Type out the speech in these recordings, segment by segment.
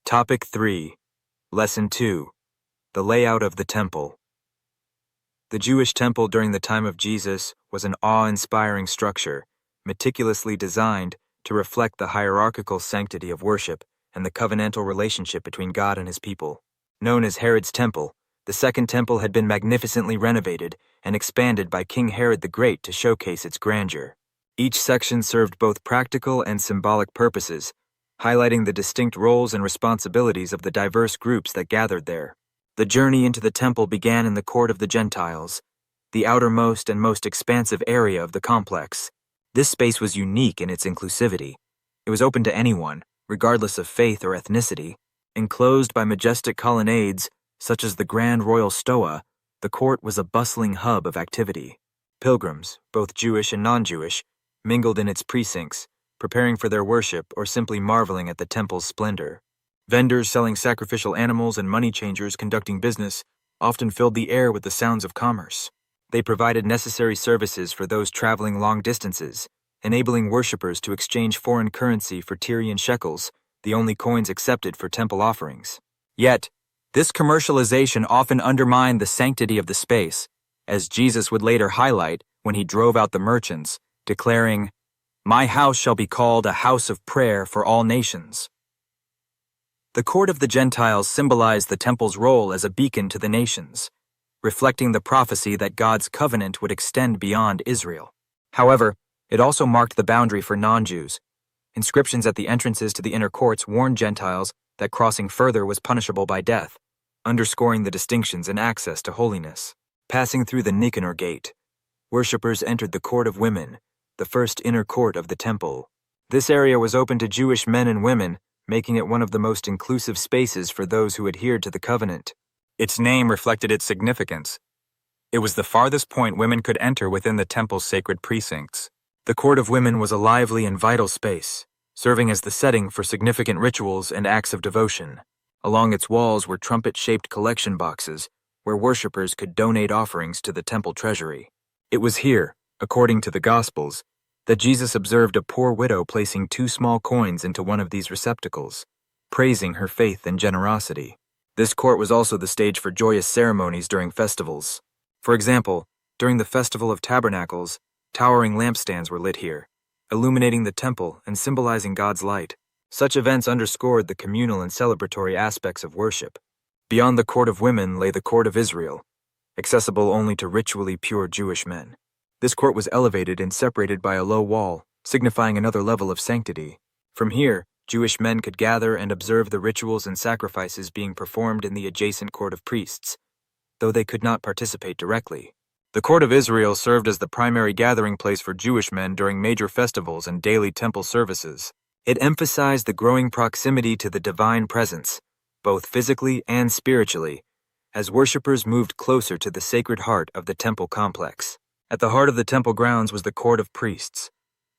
Topic 3. Lesson 2. The layout of the temple. The Jewish temple during the time of Jesus was an awe-inspiring structure, meticulously designed to reflect the hierarchical sanctity of worship and the covenantal relationship between God and his people. Known as Herod's Temple, the Second Temple had been magnificently renovated and expanded by King Herod the Great to showcase its grandeur. Each section served both practical and symbolic purposes, highlighting the distinct roles and responsibilities of the diverse groups that gathered there. The journey into the temple began in the court of the Gentiles, the outermost and most expansive area of the complex. This space was unique in its inclusivity. It was open to anyone, regardless of faith or ethnicity. Enclosed by majestic colonnades, such as the Grand Royal Stoa, the court was a bustling hub of activity. Pilgrims, both Jewish and non-Jewish, mingled in its precincts, preparing for their worship or simply marveling at the temple's splendor. Vendors selling sacrificial animals and money changers conducting business often filled the air with the sounds of commerce. They provided necessary services for those traveling long distances, enabling worshippers to exchange foreign currency for Tyrian shekels, the only coins accepted for temple offerings. Yet, this commercialization often undermined the sanctity of the space, as Jesus would later highlight when he drove out the merchants, declaring, "My house shall be called a house of prayer for all nations." The court of the Gentiles symbolized the temple's role as a beacon to the nations, reflecting the prophecy that God's covenant would extend beyond Israel. However, it also marked the boundary for non-Jews. Inscriptions at the entrances to the inner courts warned Gentiles that crossing further was punishable by death, underscoring the distinctions in access to holiness. Passing through the Nicanor Gate, worshippers entered the court of women, the first inner court of the temple. This area was open to Jewish men and women, making it one of the most inclusive spaces for those who adhered to the covenant. Its name reflected its significance. It was the farthest point women could enter within the temple's sacred precincts. The court of women was a lively and vital space, serving as the setting for significant rituals and acts of devotion. Along its walls were trumpet-shaped collection boxes, where worshippers could donate offerings to the temple treasury. It was here, according to the Gospels, that Jesus observed a poor widow placing 2 small coins into one of these receptacles, praising her faith and generosity. This court was also the stage for joyous ceremonies during festivals. For example, during the Festival of Tabernacles, towering lampstands were lit here, illuminating the temple and symbolizing God's light. Such events underscored the communal and celebratory aspects of worship. Beyond the court of women lay the court of Israel, accessible only to ritually pure Jewish men. This court was elevated and separated by a low wall, signifying another level of sanctity. From here, Jewish men could gather and observe the rituals and sacrifices being performed in the adjacent court of priests, though they could not participate directly. The court of Israel served as the primary gathering place for Jewish men during major festivals and daily temple services. It emphasized the growing proximity to the divine presence, both physically and spiritually, as worshippers moved closer to the sacred heart of the temple complex. At the heart of the temple grounds was the court of priests,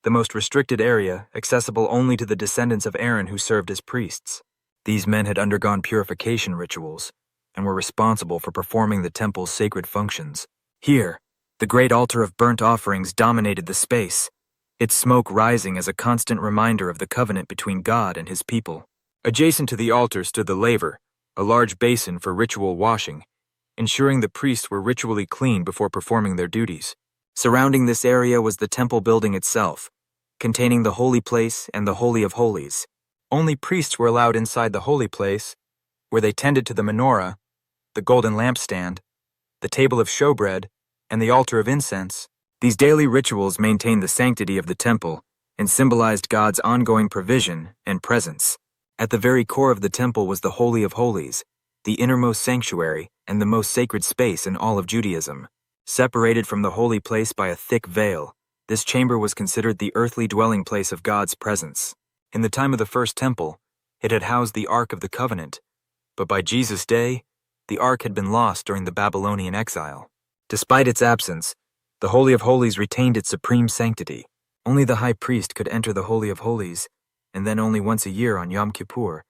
the most restricted area accessible only to the descendants of Aaron who served as priests. These men had undergone purification rituals and were responsible for performing the temple's sacred functions. Here, the great altar of burnt offerings dominated the space, its smoke rising as a constant reminder of the covenant between God and his people. Adjacent to the altar stood the laver, a large basin for ritual washing, ensuring the priests were ritually clean before performing their duties. Surrounding this area was the temple building itself, containing the holy place and the Holy of Holies. Only priests were allowed inside the holy place, where they tended to the menorah, the golden lampstand, the table of showbread, and the altar of incense. These daily rituals maintained the sanctity of the temple and symbolized God's ongoing provision and presence. At the very core of the temple was the Holy of Holies, the innermost sanctuary and the most sacred space in all of Judaism. Separated from the holy place by a thick veil, this chamber was considered the earthly dwelling place of God's presence. In the time of the first temple, it had housed the Ark of the Covenant, but by Jesus' day, the Ark had been lost during the Babylonian exile. Despite its absence, the Holy of Holies retained its supreme sanctity. Only the high priest could enter the Holy of Holies, and then only once a year on Yom Kippur,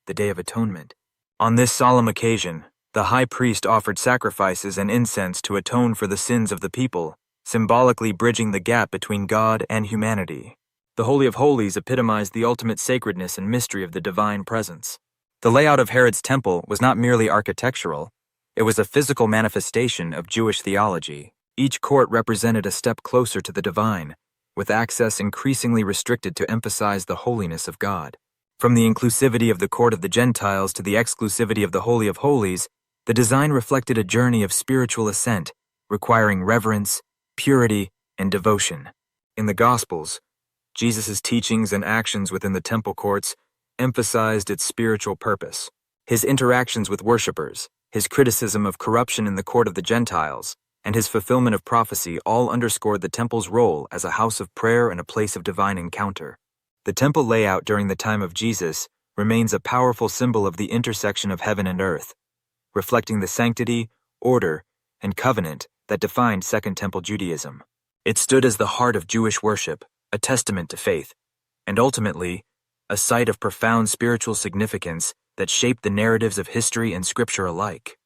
the Day of Atonement. On this solemn occasion, the high priest offered sacrifices and incense to atone for the sins of the people, symbolically bridging the gap between God and humanity. The Holy of Holies epitomized the ultimate sacredness and mystery of the divine presence. The layout of Herod's temple was not merely architectural, it was a physical manifestation of Jewish theology. Each court represented a step closer to the divine, with access increasingly restricted to emphasize the holiness of God. From the inclusivity of the court of the Gentiles to the exclusivity of the Holy of Holies, the design reflected a journey of spiritual ascent, requiring reverence, purity, and devotion. In the Gospels, Jesus' teachings and actions within the temple courts emphasized its spiritual purpose. His interactions with worshippers, his criticism of corruption in the court of the Gentiles, and his fulfillment of prophecy all underscored the temple's role as a house of prayer and a place of divine encounter. The temple layout during the time of Jesus remains a powerful symbol of the intersection of heaven and earth, reflecting the sanctity, order, and covenant that defined Second Temple Judaism. It stood as the heart of Jewish worship, a testament to faith, and ultimately, a site of profound spiritual significance that shaped the narratives of history and scripture alike.